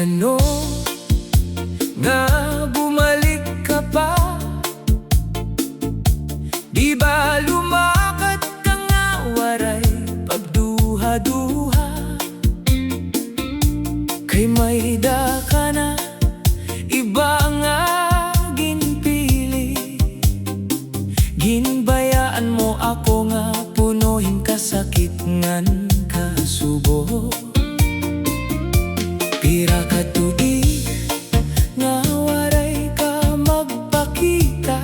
ano nga bumalik ka pa? Di ba lumakad ka nga waray pagduha-duha? Kay may da ka na iba nga ginpili. Ginbayaan mo ako nga punuhin kasakit ngan kasubo. Pira ka tuig nga waray ka magpakita,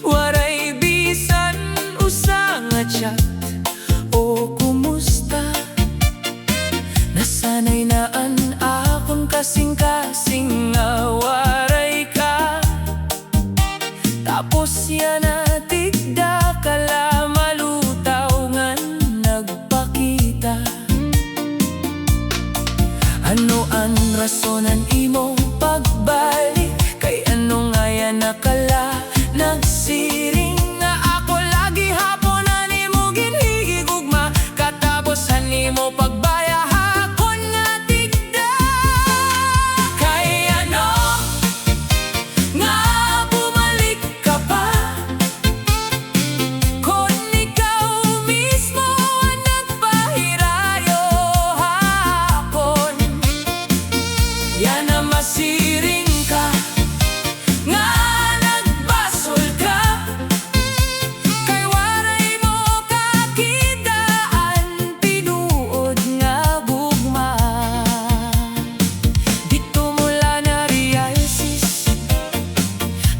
waray bisan usa nga chat o kumusta. Nasanay naan akon kasing-kasing nga waray ka, tapos yan na tigda kala malutaw ngan nagpakita. Ano ang rasonan imo pagbalik? Kay ano nga yan nakala nagsiring nga ako lagi haponan imo ginhigugma, katapusan nimo pagbaya hakon nga tigda. Kay ano nga bumalik ka pa? Kung ikaw mismo ang nagpahirayo hakon, yan na masiring ka nga nagbasol ka. Kay waray mo kakidaan tinuod nga gugma. Dito mula na realsis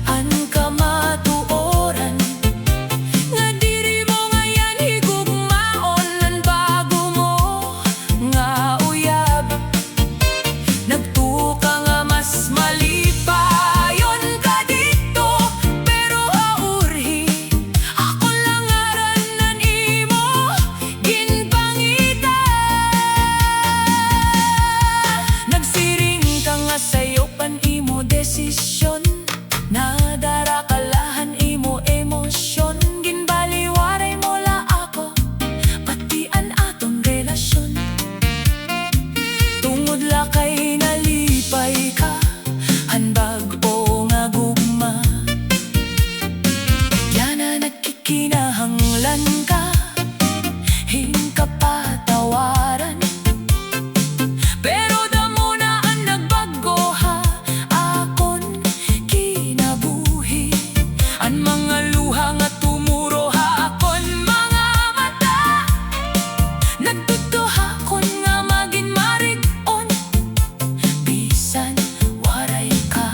an kamatuoran nga diri mo ngayon higugmaon ang bago mo nga uyab. Nagtuka nga mas malipayon ka dito, pero haurhi ako langaran nan imo ginpangita. Nagsiring ka nga sayo pan imo desisyon, nadara kalahan imo emosyon. Ginbaliwaray mo la ako pati an atong relasyon. Tungod la kay nalipay ka hanbag o nga gugma, yan na nagkikinahanglan ka hingkapatawaran. Pero damo na ang nagbago ha akon kinabuhi. Ang mga luha nga tumuro ha akon mga mata, nagtutuha kon nga maging marig-on bisan waray ka.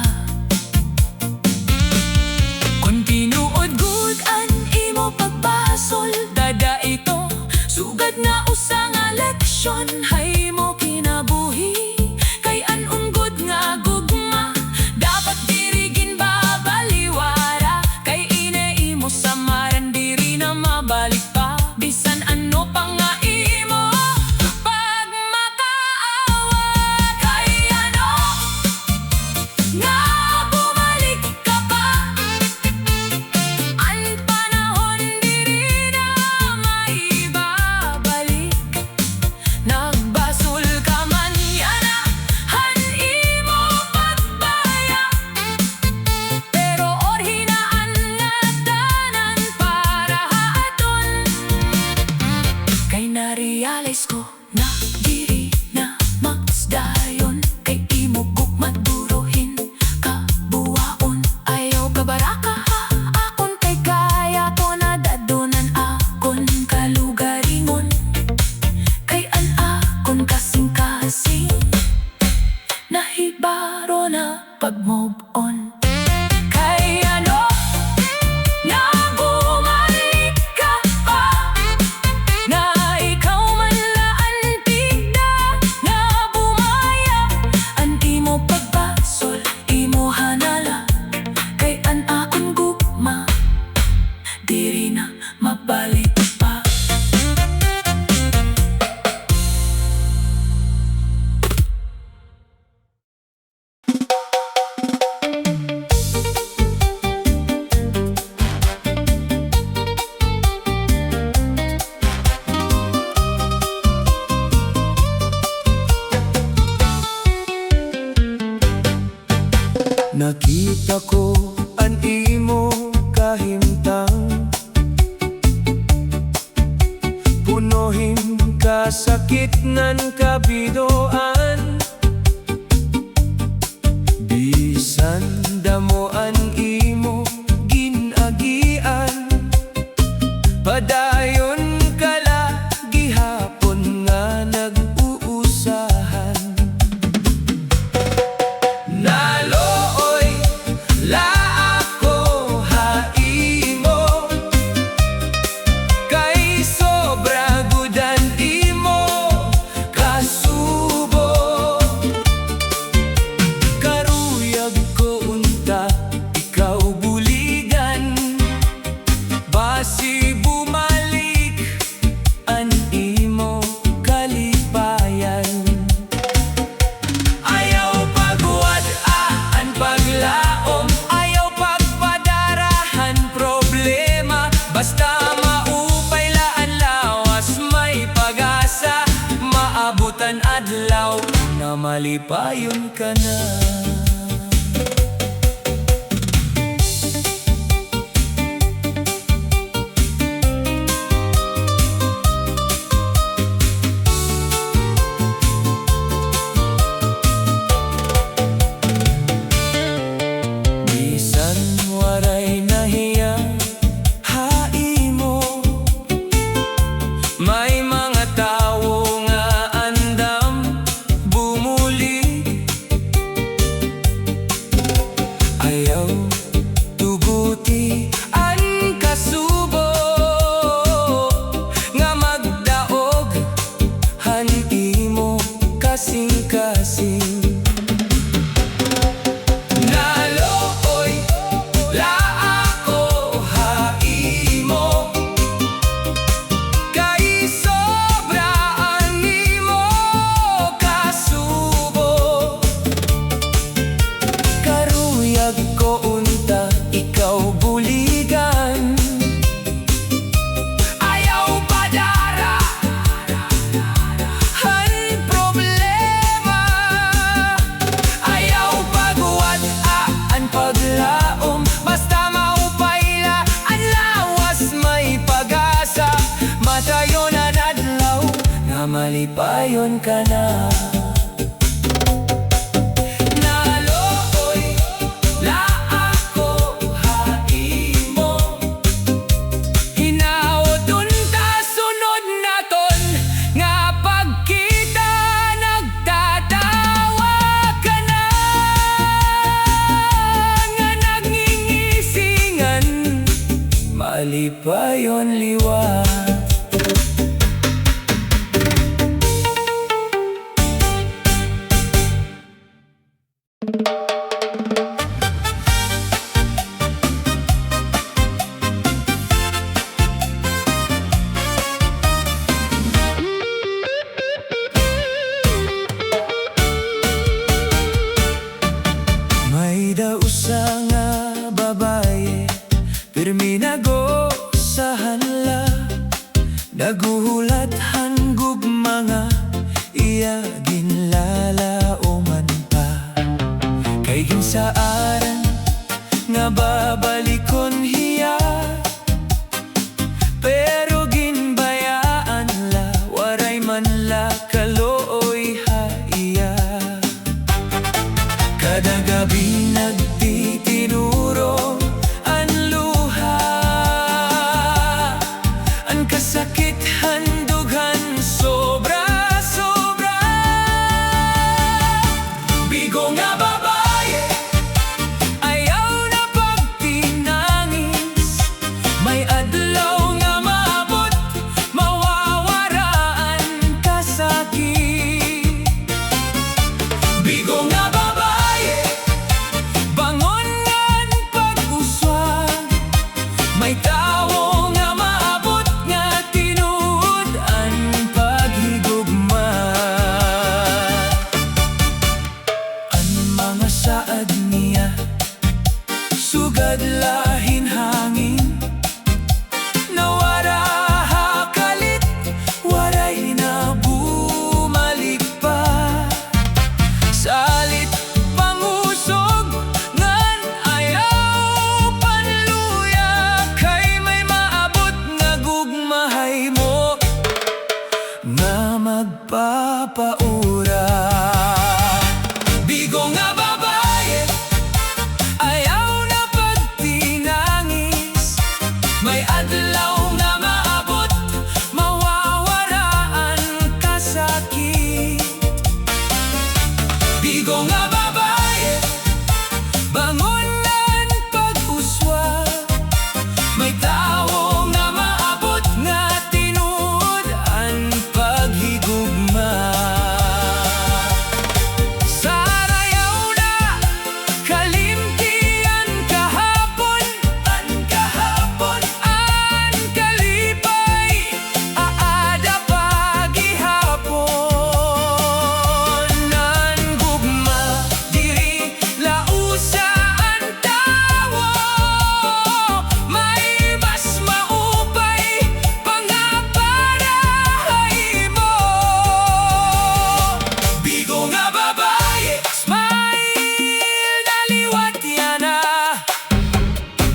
Kung tinuod gud an imo pagbasol, dada ito sugad na usa nga leksyon hay mo kinabuhi. Kay an unggod nga gugma dapat diri ginbabaliwara. Kay ine imo samaran diri na mabalik pa, bisan ano pa nga imo pag makaawat. Kay ano nga bumalik ka pa? Ang panahon diri na maibabalik. Nagbasol ka man yana han imo pagbaya, pero orhinaan nga tanan para haadon. Kay na-realize ko na diri na magsdayon, kay imo gugmat duruhin kabuwaon. Ayaw kabaraka ha akon, kay kaya ko na dadunan akon kalugaringon. Kay an akon kasing-kasing nahibaro na pag-move on. Kay ano nga bumalik ka pa? Na ikaw man laan Nakita ko an imo kahimtang, punohim kasakit nan kabidoan. Bisan damo an imo ginagian, padayon kala gihapon nga nag-uusahan. Nalooy la ako haimo, kay sobra gudan imo kasubo. Karuyag ko unta ikaw buligan, basi bumalik an imo kalipayan. Ayaw pagwad-aan paglaom, ayaw pagpadarahan problema, basta maupay laan lawas may pag-asa, maabutan adlaw na malipayon ka na. Bisan waray nahiya haimo, may mga tawo nga andam bumulig. Ayaw tuguti an kasubo, nga magdaog han imo kasing-kasing. Nalooy la ako haimo, kay sobra ang imo kasubo. Karuyag ko unta ikaw buligan, ayaw padara han problema, ayaw pagwad-aan paglaom, basta maupayla ang lawas may pag-asa, matayon ang adlaw na malipayon ka na. Nalooy la ako haimo, hinaot unta sunod naton nga pagkita nagtatawa ka na, nga nagngingisingan malipayon liwat. May dausa nga babaye, pirmi nagosahan la, naguhulat hanggug mga iya ginlalauman pa. Kay ginsaaran nga babalikon hiya, pero ginbayaan la, waray man la kalooy haiya. Kada gabi nagtitinuro an luha, an kasakit handughan sobra-sobra. Bigo nga babaye, ayaw na pagtinangis, may adlaw nga maabot mawawaraan kasakit. nagpapaura. Bigo nga babae, ayaw na pagtinangis. May adlaw na maabot, mawawaraan ka sakit. Bigo nga babae, bangonan pag-uswa. May tao nga maabot nga tinuod ang paghigugma. Sarayaw na kalimtian kahapon, an kalipay, aada pagihapon. Nan gugma, diri lausa ang tawo. May mas maupay pangaparahay mo. Bigo nga babae, smile naliwat yana.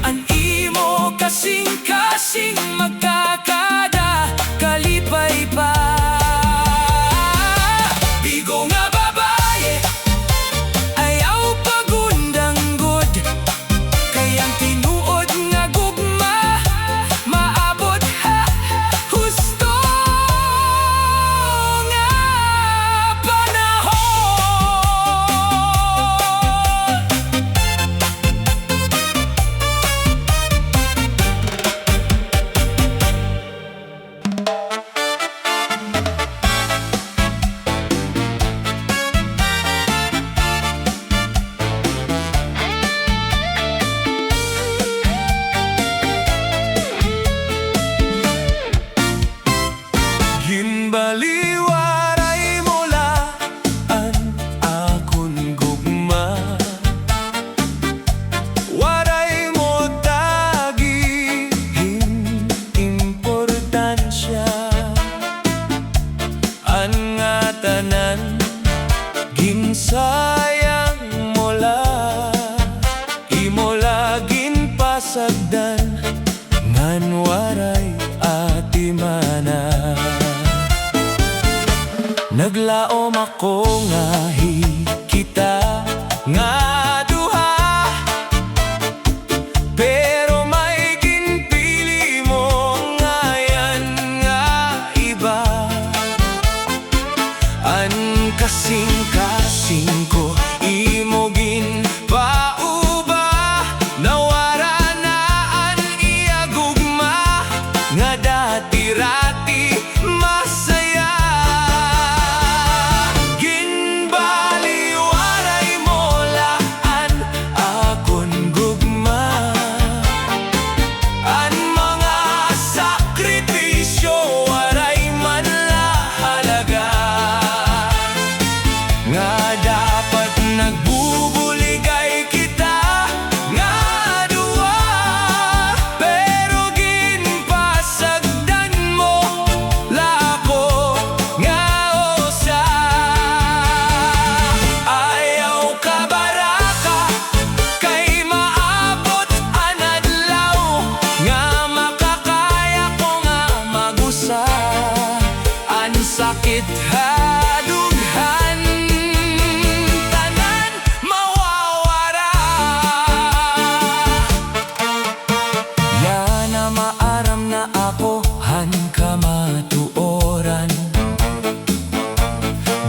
An imo kasing-kasing magkakada, kalipay pa. Bigo nga babae, ayaw pagundanggod. Kayang tinuod nga gugma, maabot ha husto nga panahon. Ginbaliwaray mo laan akon gugma. Waray mo dagihin importansya. An nga tanan ginsayang mo la, imo laging pasagdan ngan waray atimana. Naglaom ako nga kita nga duha, pero may ginpili mo ngayon nga iba. An kasing-kasing ko imo ginpauba, nawara na an iya gugma nga dati-rati masaya. Ginbaliwaray mo laan akon gugma. An mga sakripisyo waray man lahalaga, nga dapat nagbubuligay kita nga duwa. Pero ginpasagdan mo lako nga usa. Ayaw ka baraka, kay maabot ang adlaw nga makakaya ko nga magusa. Ang sakit hadughan, tanan mawawara. Yana maaram na ako han kamatuoran.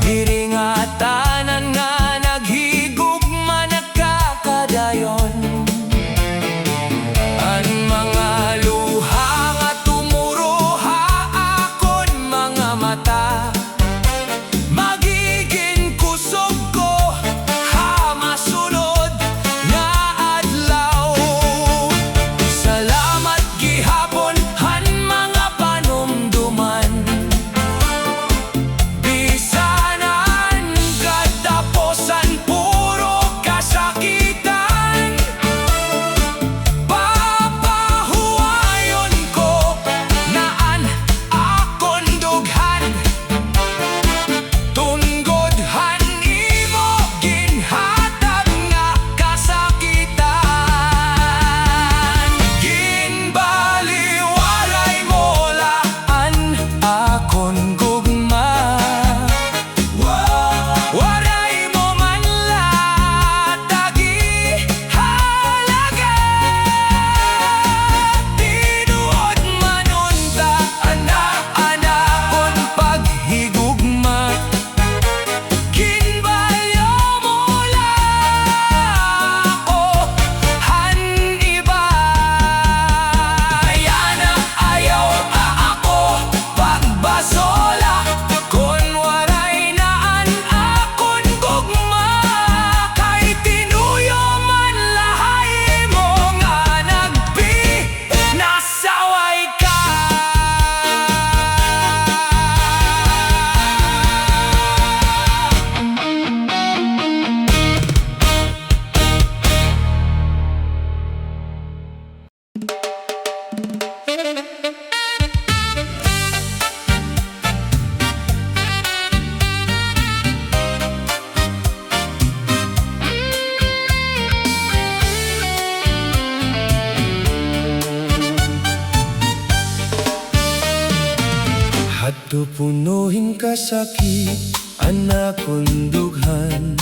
Diri nga tanan nga naghigugma nagkakadayon. An mga luha nga tumuro ha akon mga mata. punuhin kasakit, anak kong dughan.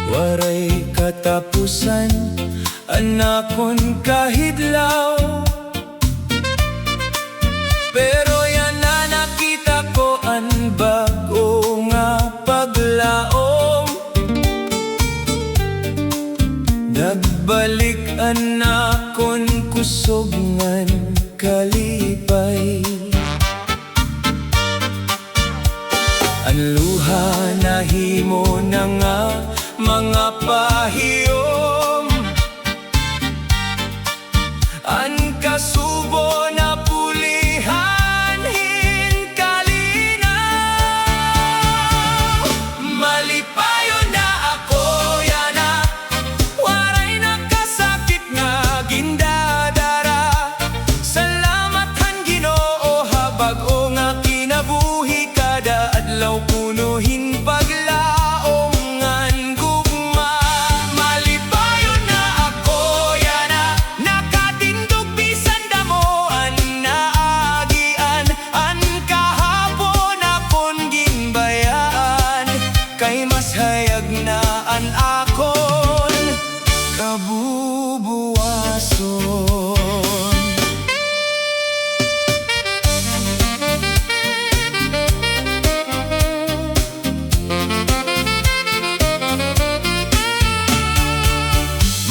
Waray katapusan, anak kong kahidlaw. Pero yan na nakita ko ang bago nga paglaom. Nagbalik anak kong kusog ngan kalipay. Ang luha nahimo na nga mga pahiyom. Ang kasubo na pulihan hinkalinaw. Malipayon na ako yana, waray nakasakit nga gindadara. Salamat han Ginoo habag o nga kinabuhi, kada adlaw punuhin paglaom ngan gugma. Malipayon na ako yana, nakatindog bisan damo an naagian. An kahapon akon ginbayaan, kay mas hayag na an akon kabubuwason.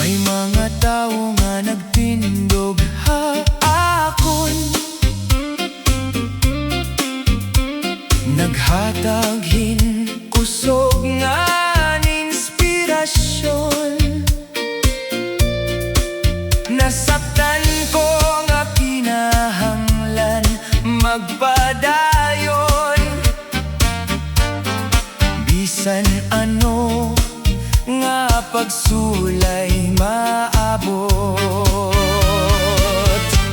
May mga tao nga nagtindog ha akon, naghataghin kusog nga inspirasyon. Nasaktan ko nga kinahanglan magpadayon. Bisan ano nga pagsulay maabot,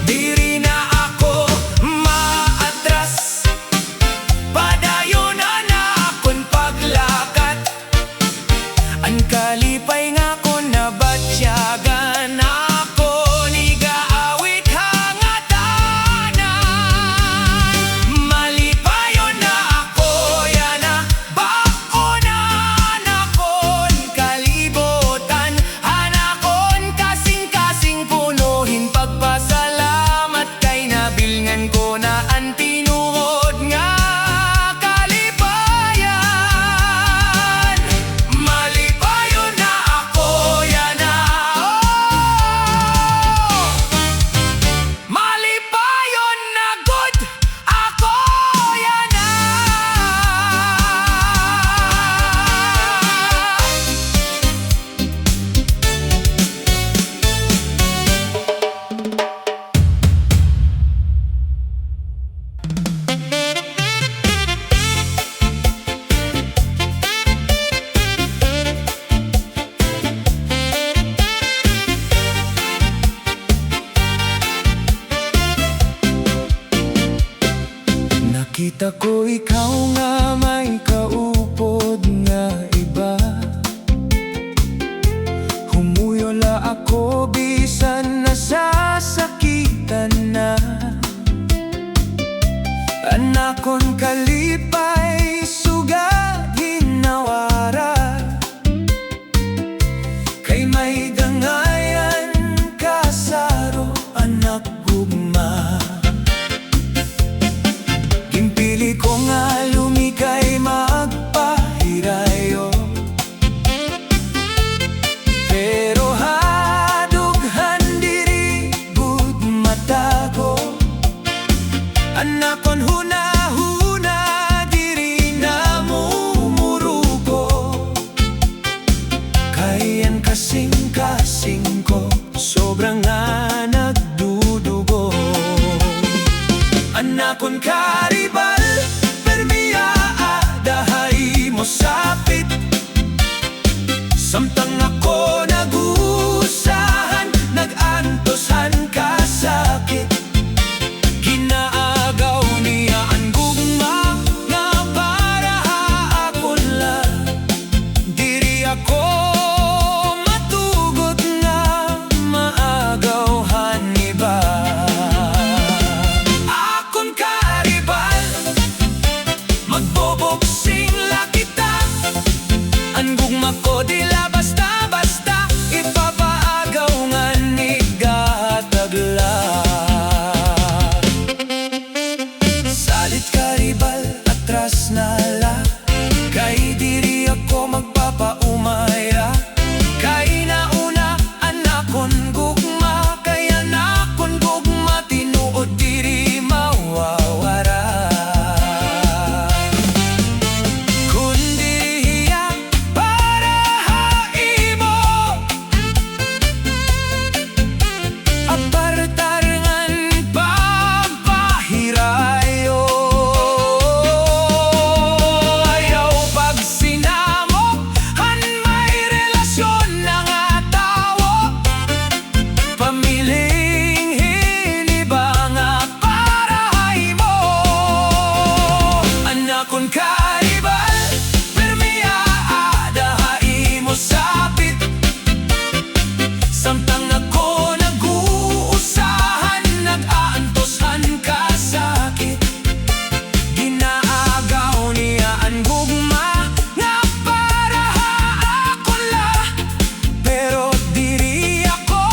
diri na ako maatras. Padayon na akon paglakat, ang kalipay nga ko nabatyagan. Ako ni gaawit hangatanan. Malipayon na ako yana, baonan akon kalibutan. Anakon kasing-kasing punuhin pagpasalamat, kay nabilngan ko na ang tinuod nga kalipayan. Malipayon na ako yana, malipayon na good ako yana. Nakita ko ikaw nga may kaupod nga iba. Humuyula ako bisan nasasakitan na. Anakon kalipay sugad hinawara, kay may dangayan kasaro anak gugma. Gimpili ko nga lumikay magpahirayo, pero hadughan diri gud matago. Anakon huna-huna diri na mumurugo, kay ang kasing-kasing ko sobrang nga nagdudugo. Anakon karibal, permiya adahay mo sapit. Samtang ako nagusahan, nag-antosan kasakit. Ginaagaw niya ang gugma nga para akon lang. Diri ako matugot nga maagawhan iba. Kapit karibal, atras na la. Kay diri ako magpapaumaya. Kay nauna anakon gugma. Kaya nakon gugma tinuod diri mawawara. Kun diriya para haimo apartarangan pagpahirayo. Ayaw pag sinamo han may relasyon na nga tawo. Pamiling hiniba nga para haimo. Anakon karibal, permiya ada haimo sapit. Samtang ako nag-uusahan, nag-aantosan ka sakit. Ginaagaw niya ang gugma nga para haakon la. Pero diri ako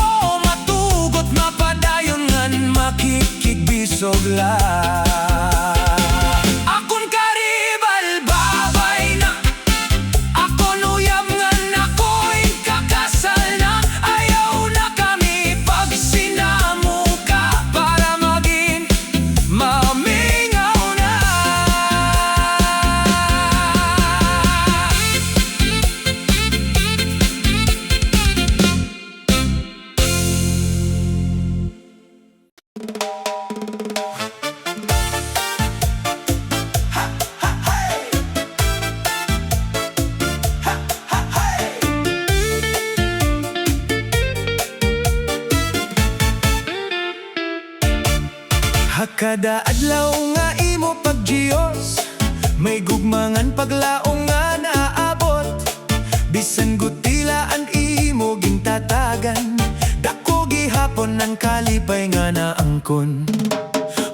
matugot, mapadayon ngan makikigbisog la. Akon karibal, babay na. Ako nuyam ngan ako'y kakasal na. Ayaw na kami pag sinamo ka para maging mamingaw na. Hakada adlaw nga imo pagjiyos, may gugmangan paglaong nga naabot. Bisan gutila ang imo gintatagan, dako gihapon ang kalipay nga naangkon.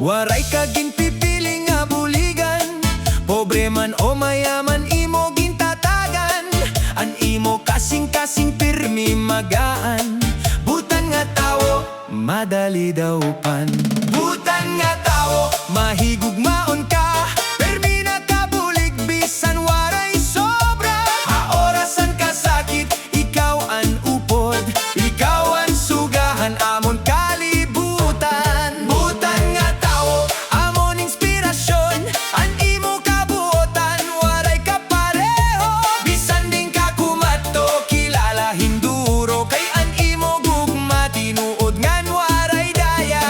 Waray ka ginpipili nga buligan, pobre man o mayaman imo gintatagan. An imo kasing-kasing pirmi magaan, butan nga tawo madali daw pan. Butan nga tawo mahigugmaon ka, permi na kabulig bisan waray sobra. Haorasan ka sakit, ikaw an upod, ikaw ang sugahan amon kalibutan. Butan nga tawo amon inspirasyon, an imo kabuotan waray kapareho. Bisan din ka kumato, kilala hinduro, kay an imo gugma tinuod ngan waray daya.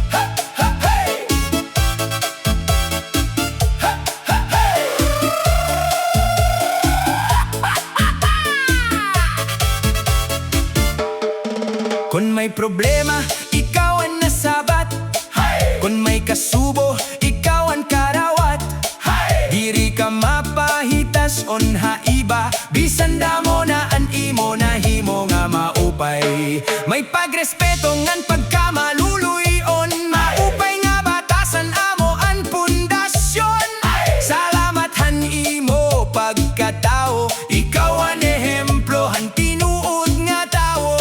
Ha, ha, hey! Ha, ha, hey! Kung may problema, ikaw ang nasabat. Kung may kasubo, ikaw ang karawat. Diri ka mapahitas on haiba, bisan damo na an imo nahimo nga maupay. May pagrespeto ngan pagkamaluluyon, maupay nga batasan amo an pundasyon. Salamat han imo pagkatao, ikaw ang ehemplo han tinuod nga tawo.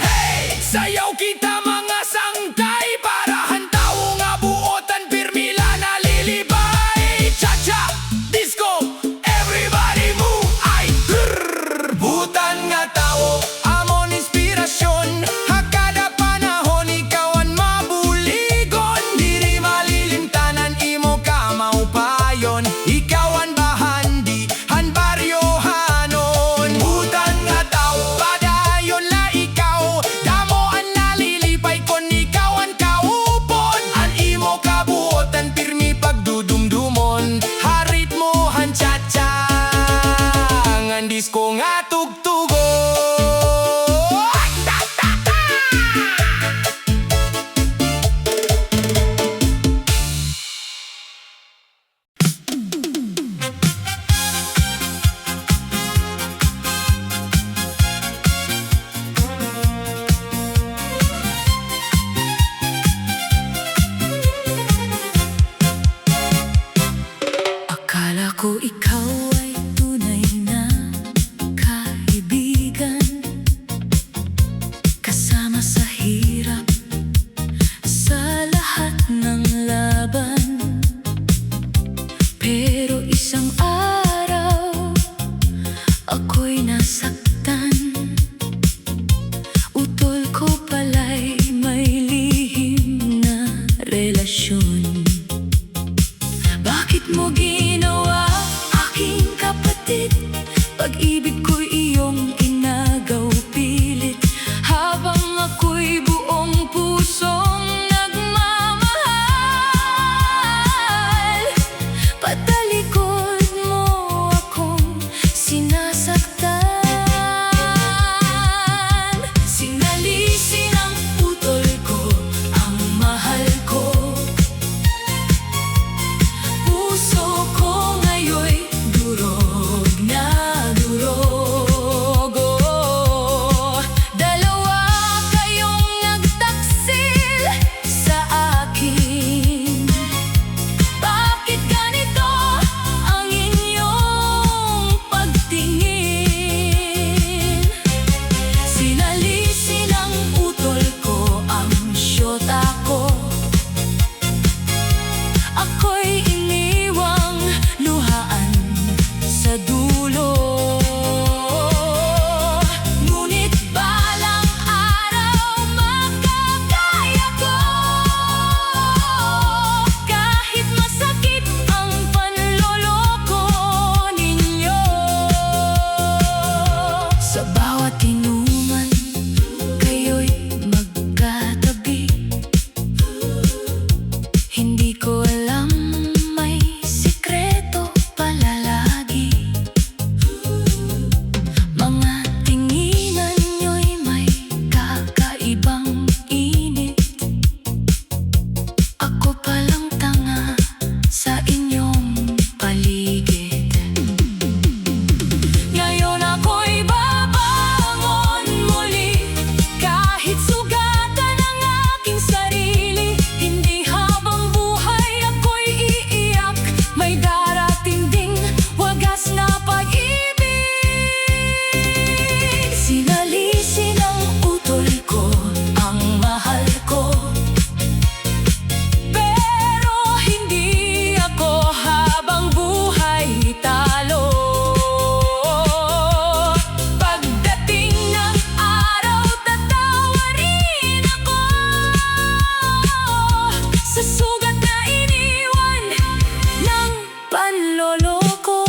Hey! Sayaw kita mga sangkay, para han tawo nga buotan pirmila nalilibay. Cha-cha, disco, everybody move. relasyon. Bakit mo ginawa, aking kapatid? Pag-ibig ko'y iyong inagaw pilit, habang ako'y buong pusong nagmamahal. Patalikod mo akong sinasaktan. Sinalisi ng putol ko ang mahal ko. Puso ko ngayon'y durog na durog. Oh, dalawa kayong nagtaksil sa akin. Bakit ganito ang inyong pagtingin? Sinalisi ng utol ko ang syota ko. Ako'y iniwang luhaan sa dulo. Ngunit balang araw makakaya ko. Kahit masakit ang panloloko ninyo. Sa bawat inuman, kayo'y magkatabi. Hindi ko alam, may sikreto pala lagi. Mga tinginan nyo'y may kakaibang init. Ako palang tanga sa inyong paligid. Ngayon ako'y babangon muli, kahit sugatan ang aking sarili. Hindi habang buhay ako'y iiyak, may darating ding wagas na pag-ibig. Sinalisi ng utol ko ang mahal ko, pero hindi ako habang buhay talo. Pagdating ng araw, tatawarin ako sa sugat na iniwan ng panloloko.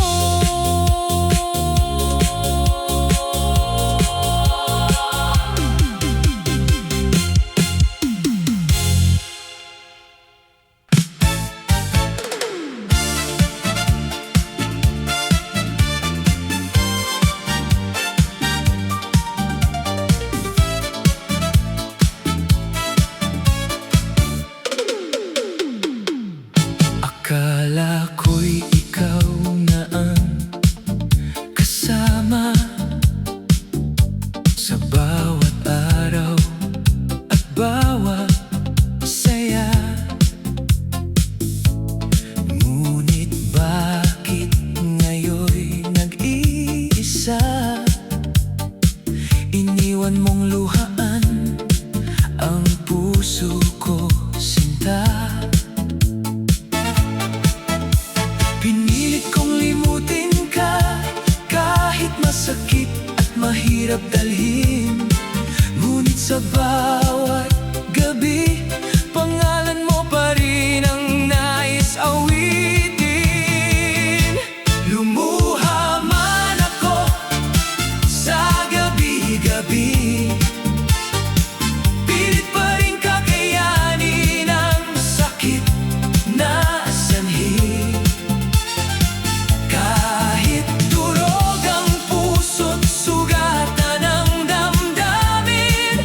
Akala ko'y ikaw na ang kasama sa bawat araw at bawat saya. Ngunit bakit ngayon'y nag-iisa? Iniwan mong luhaan ang puso ko, sinta. Pinilit kong limutin ka, kahit masakit at mahirap dalhin. Ngunit sa bawat gabi, pangalan mo pa rin ang nais awitin. Lumuha man ako sa gabi-gabi, pilit pa rin kakayanin ang sakit na sanhi. Kahit durog ang puso't sugatan ng damdamin,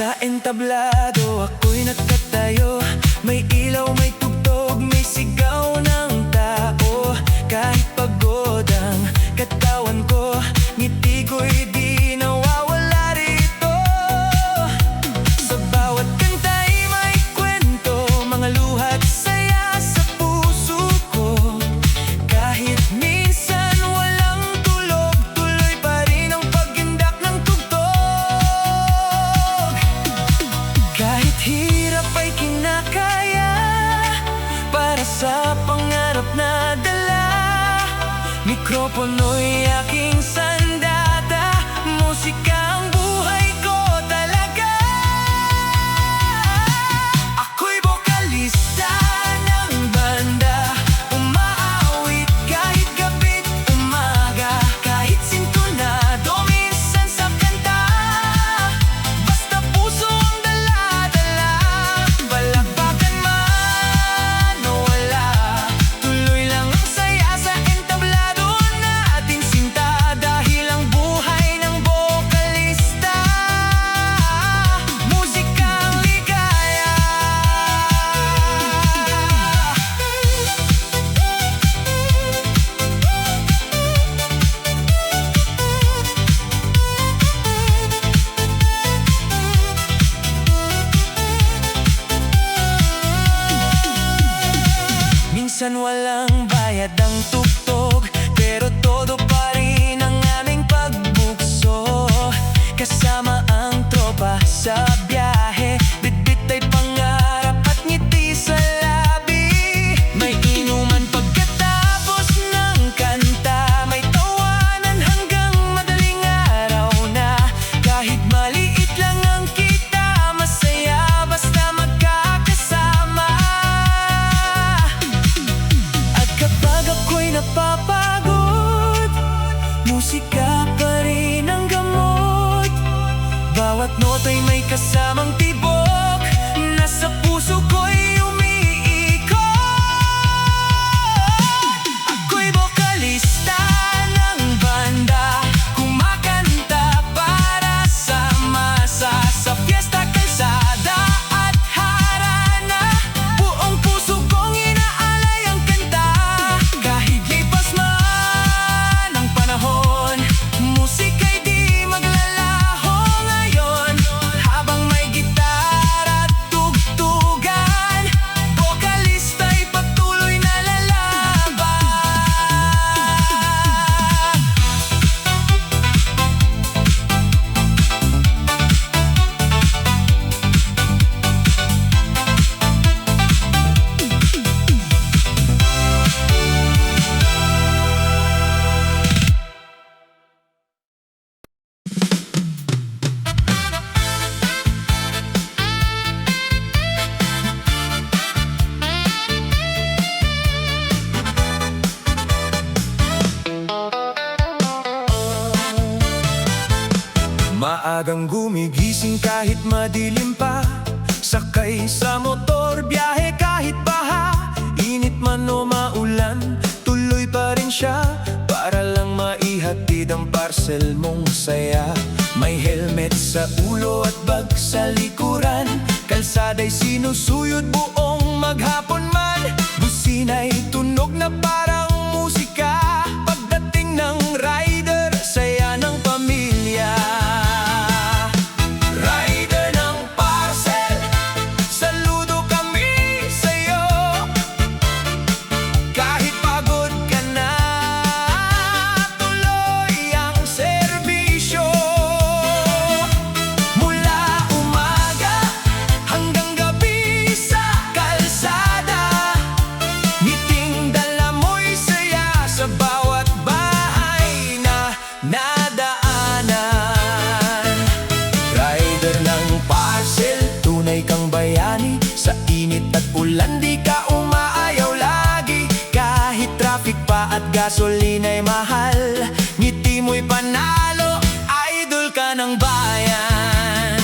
Sa entablado ako'y nakatayo, may ilaw, may tugtog, may sigaw ng tao. Kahit pagod ang katawan ko, ngiti ko'y di nawawala rito. Sa bawat kanta'y may kwento, mga luha't saya sa puso ko. Kahit minsan walang tulog, tuloy pa rin ang pag-indak ng tugtog. Kahit hirap ay kinakaya, para sa pangarap na dala. Mikropono'y aking sandata, musika ang buhay ko talaga. Ako'y bokalista ng banda, umaawit kahit gabi't umaga. Kahit sintonado minsan sa kanta, basta puso ang dala-dala. Balakbakan man o wala, tuloy lang ang saya sa entablado nating sinta. Dahil ang buhay ng bokalista, musika ang ligaya. Minsan walang bayad ang tugtog, pero todo pa rin ang aming pagbukso. Kasama ang tropa sa biyahe, bitbit ay pangarap at ngiti sa labi. May inuman pagkatapos ng kanta, may tawanan hanggang madaling araw na. Kahit maliit lang ang kita, masaya basta magkakasama. At kapag ako'y napapagod, musika pa rin ang gamot. Bawat nota'y may kasamang tibok, nasa puso ko'y umiikot. Ako'y bokalista ng banda, kumakanta para sa masa. Sa fiesta, kalsada at harana, buong puso kong inaalay ang kanta. Kahit lipas man ang panahon, musika'y di maglalaho ngayon. Habang may gitara at tugtugan, bokalista'y patuloy na lalaban. Maagang gumigising kahit madilim pa, sakay sa motor, biyahe kahit baha. Init man o maulan, tuloy pa rin siya, para lang maihatid ang parcel mong saya. May helmet sa ulo at bag sa likuran, kalsada'y sinusuyod buong maghapon man. Busina'y tunog na parang musika, pagdating ng rider, saya ng pamilya. Rider ng parcel, saludo kami sa'yo. Kahit pagod ka na, tuloy ang serbisyo. Mula umaga hanggang gabi sa kalsada, ngiting dala mo'y saya sa bawat bahay na nadaanan. Rider ng parcel, tunay kang bayani. Sa init at ulan di ka umaayaw lagi. Kahit traffic pa at gasolina'y mahal, ngiti mo'y panalo, idol ka ng bayan.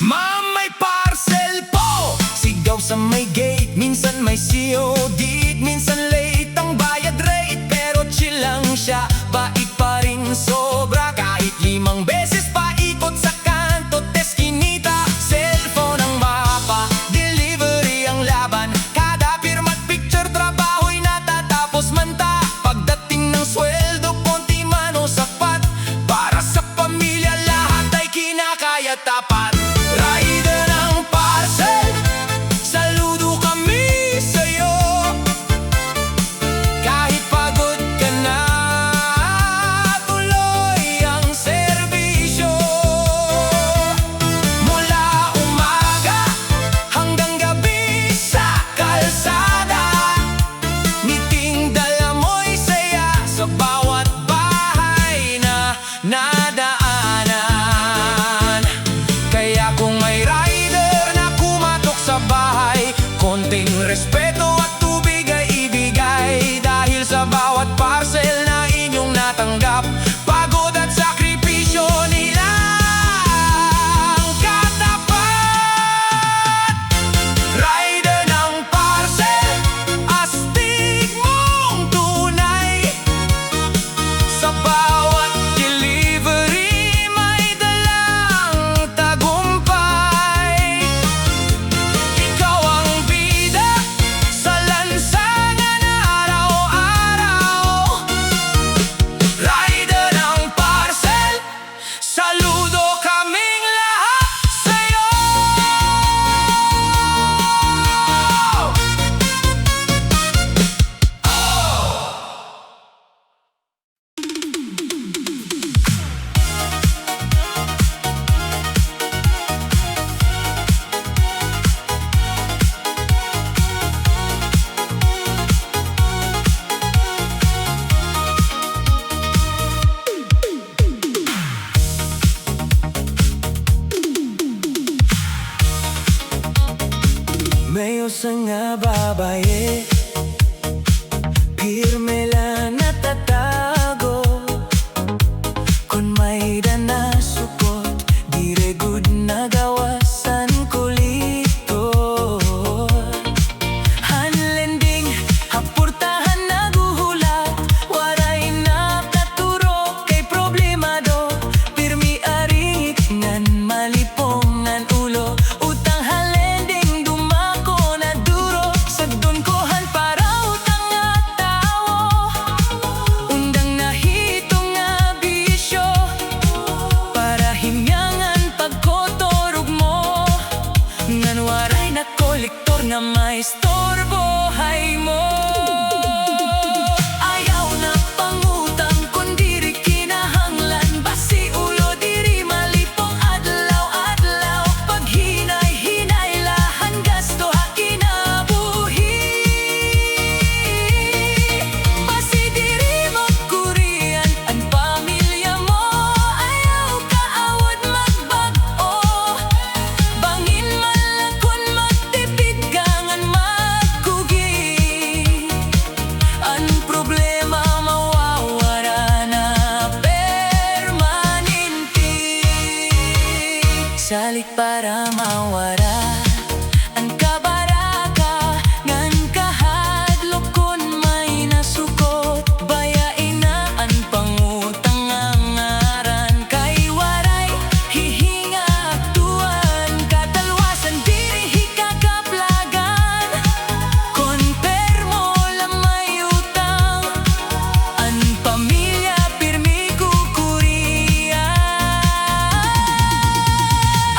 Ma'am, may parcel po! Sigaw sa may gate, minsan may COD, minsan late ang bayad rate. Pero chill lang siya, bait pa rin sobra. Kahit 5 beses pa ikot sa kanto, teskinita, Mayos nga babae, pirme lang natatago. Kung may danasukot, dire good nagawasan kulito. Hanlending, hapurtahan naguhulat, waray nakaturo kay problemado. Pirmi aring ngan malipongan ulo, utang halending dumako na duro. Sagdon kohan para utang nga tao, undang nahitong nga bisyo, para himyangan pagkotorog mo, ngan waray na kolektor nga may storbo hay mo. Ayaw na pangutang kun diri kinahanglan, basi ulo diri malipong adlaw-adlaw. Pag hinay-hinay lahan gasto ha kinabuhi, basi diri magkurian ang pamilya mo. Ayaw kaawad magbag-o, bangin malakon magtipid gangan magkugi. Ang problema mawawara na permanente, salik para mawara ang kabaraka ngan kahadlok kun may nasukot. Bayain na ang pangutang ang ngaran, kay waray hihinga aktuan. Katalwasan diri hikakaplagan, konpermo lang may utang. Ang pamilya pirmi kukurian.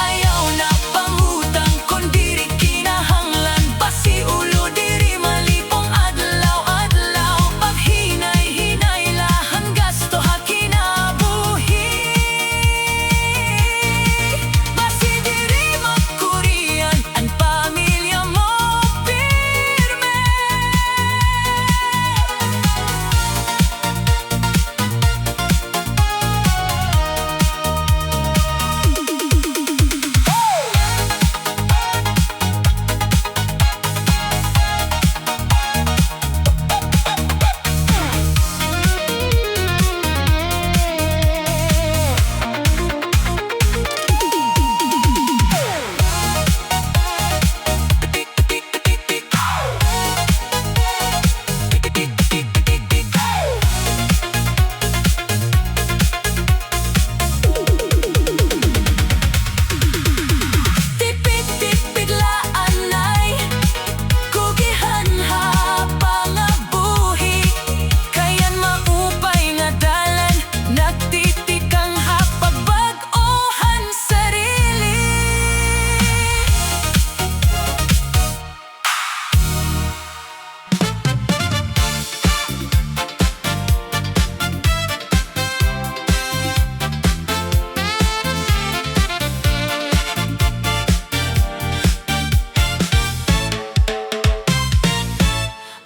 Ayaw na pangutang kun diri kinahanglan, basi ulo diri malipong adlaw-adlaw. Pag hinay-hinay lahan gasto ha kinabuhi, basi diri magkurian ang pamilya mo pirme. Tipid-tipid laan ay kugihan ha pangabuhi, kayan maupay nga dalan nagtitikang ha pagbag-ohan sarili.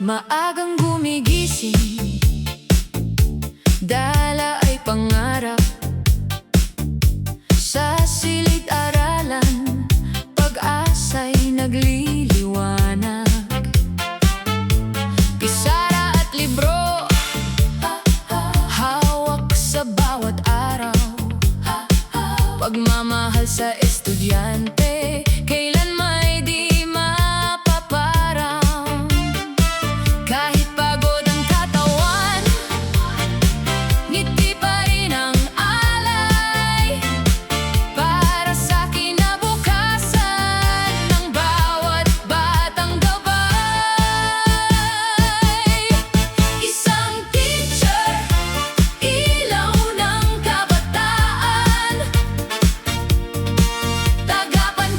Maagang gumigising, dala ay pangarap. Sa silid-aralan, pag-asa'y nagliliwanag. Pisara at libro, hawak sa bawat araw. Pagmamahal sa estudyante, kailan may di mapaparang. Kahit pagod ang katawan, ngiti pa rin ang alay, para sa kinabukasan ng bawat batang gabay. Isang teacher, ilaw ng kabataan, tagapan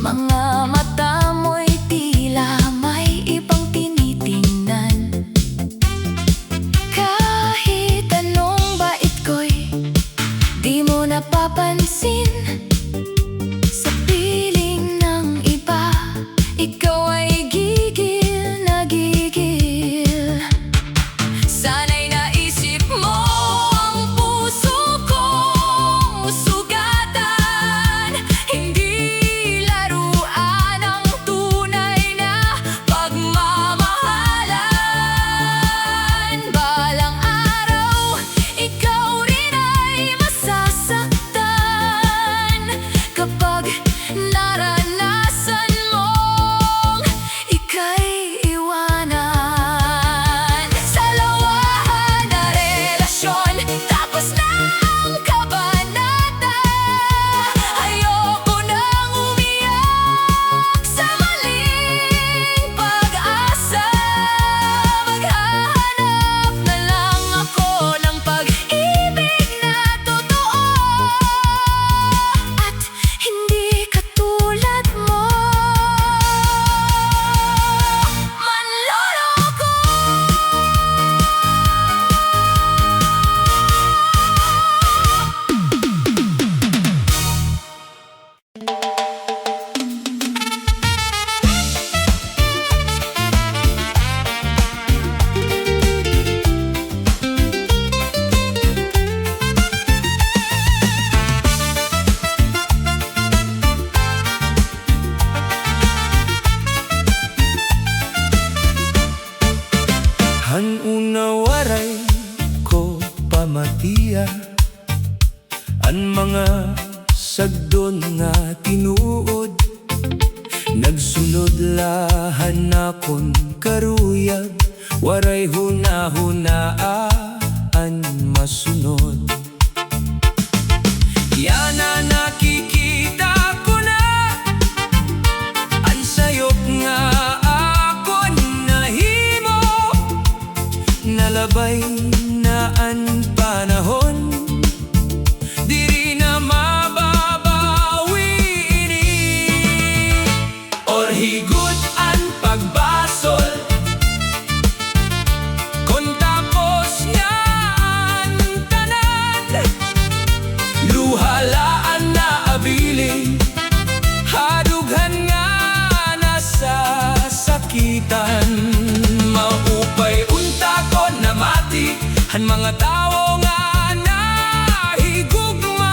Mga mata mo'y tila may ibang tinitingnan. Kahit anong bait ko'y di mo napapansin. Sa piling ng iba, ikaw ay gigil na gigil. Sana'y naisip mo ang puso kong sugatan. Hindi laruan ang tunay na pagmamahalan. Balang araw, ikaw rin ay masasaktan kapag naranasan mong ika'y iwanan. Sa lawahan na relasyon, tapos na ang kabanata. Ayoko nang umiyak sa maling pag-asa. Maghahanap na lang ako ng pag-ibig na totoo at hindi katulad mo, manloloko. Han unawaray ko pamatiya an mga sagdon nga tinuod. Nagsunod lahan akon karuyag, waray hunahunaan masunod. Yana nakikita ko na ang sayop nga akon nahimo. Nalabay na ang panahon, diri na mababawi ini. Or higud ang pagbasol, kung tapos yan tanan. Luhalaan na abiling, hadughan nga nasasakitan. Maupay unta ko na mati ang mga tao nga nahigugma.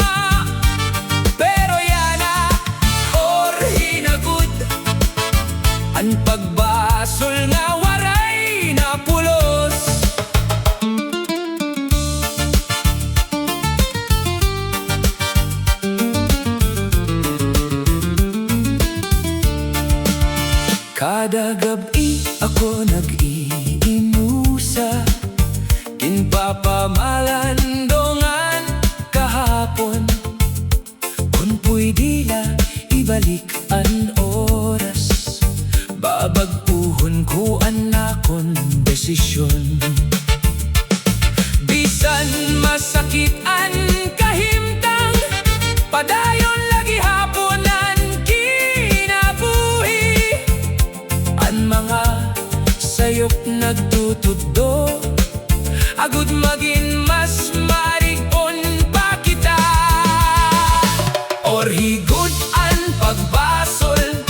Pero yana or hinagud ang pagbasol nga waray na pulos. Kada gabi ako nag-iinusa, kinpapamalandongan kahapon. Kung pwede la ibalik ang oras, babagpuhon ko ang akon desisyon. Bisan masakit ang kahimtang, padayon lagi hapon ang kinabuhi. Ang mga sayop nagtutuddo, agud maging mas marigon pa kita. Or higud ang pagbasol,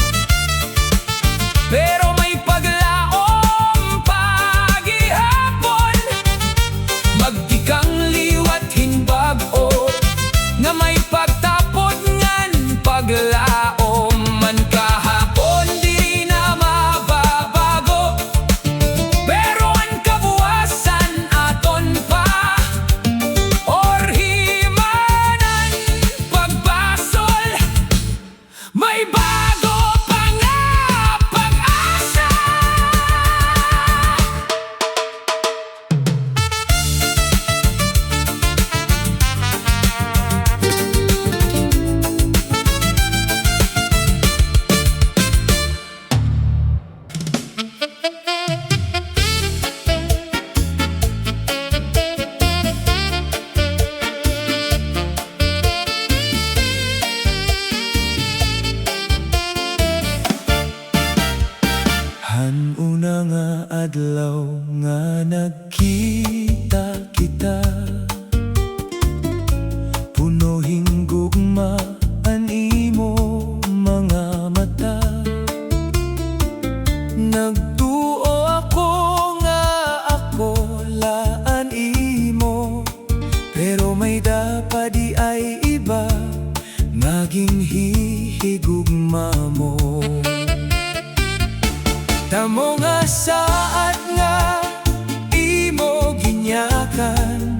pero may paglaom pagihapon. Magdikang liwat hinbag-o nga may pagtapot ngan paglaom man kahapon. Diri na mababago, pero ang kabuwasan aton pa. Or himanan pagbasol, may bago pa nga pag-asa. gugma mo. Tamo nga saat nga imo ginyakan,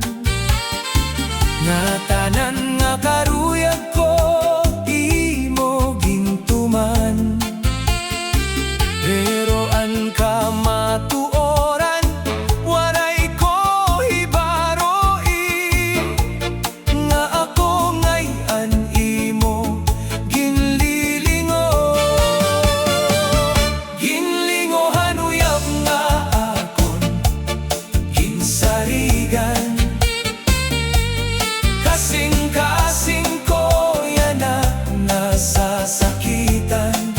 nga tanan nga karuyag ko imo gintuman. Pero an ka matuoran, waray ko hibaroi, nga ako ngayon imo ginlilingo. Ginlingohan uyab nga akon ginsarigan, kasing-kasing ko yan na nasasakitan.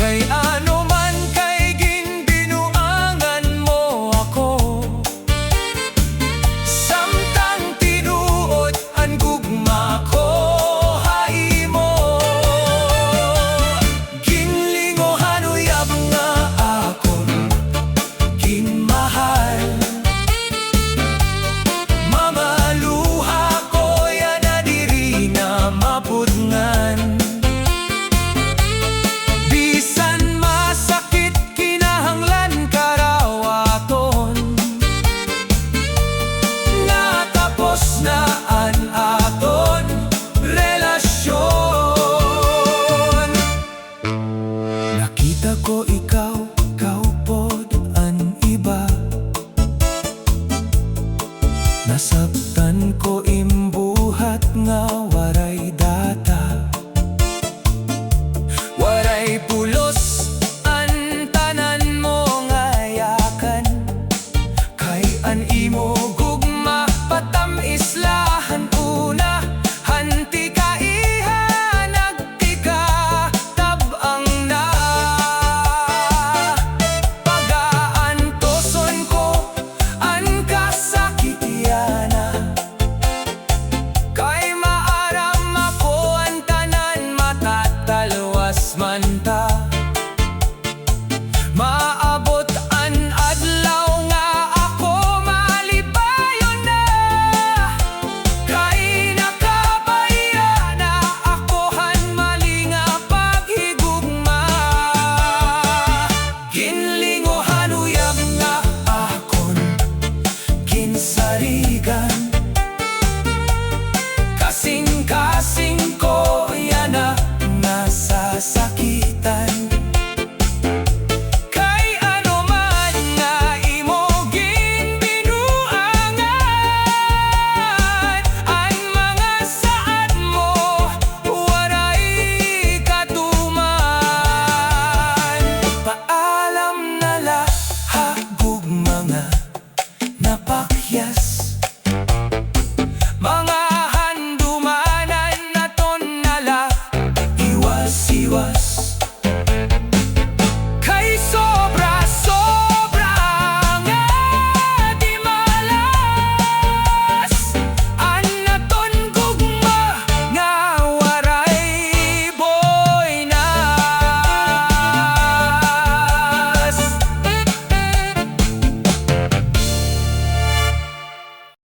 Kay ano man kay ginbinuangan mo ako, samtang tinuod ang gugma ko haimo. Ginlingohan uyab nga akon ginmahal, mamaluha ko yan na diri na mapudngan. Bisan masakit kinahanglan karawaton, natapos na an aton relasyon. Nakita ko ikaw, kaupod an iba, nasabtan ko imbuhat nga waray data. Waray pulos an tanan mo ngayakan, kay an imo gugma patamislahan una. Hanti ka iha nagtika tabang na, pagaantoson ko an kasakitiana, kay maaram ako ang tanan matatalwas man ta. Maabot an adlaw nga ako malipayon na, kay nakabaya na akohan malinga paghigugma. Ginlingohan uyab nga akon ginsarigan, kasing-kasing ko yan na nasasakitan. Kay ano man nga imo ginbinuangan, ang mga saad mo waray katuman. Paalam na laha gugma nga napakyas, mga handumanan naton nala iwas-iwas.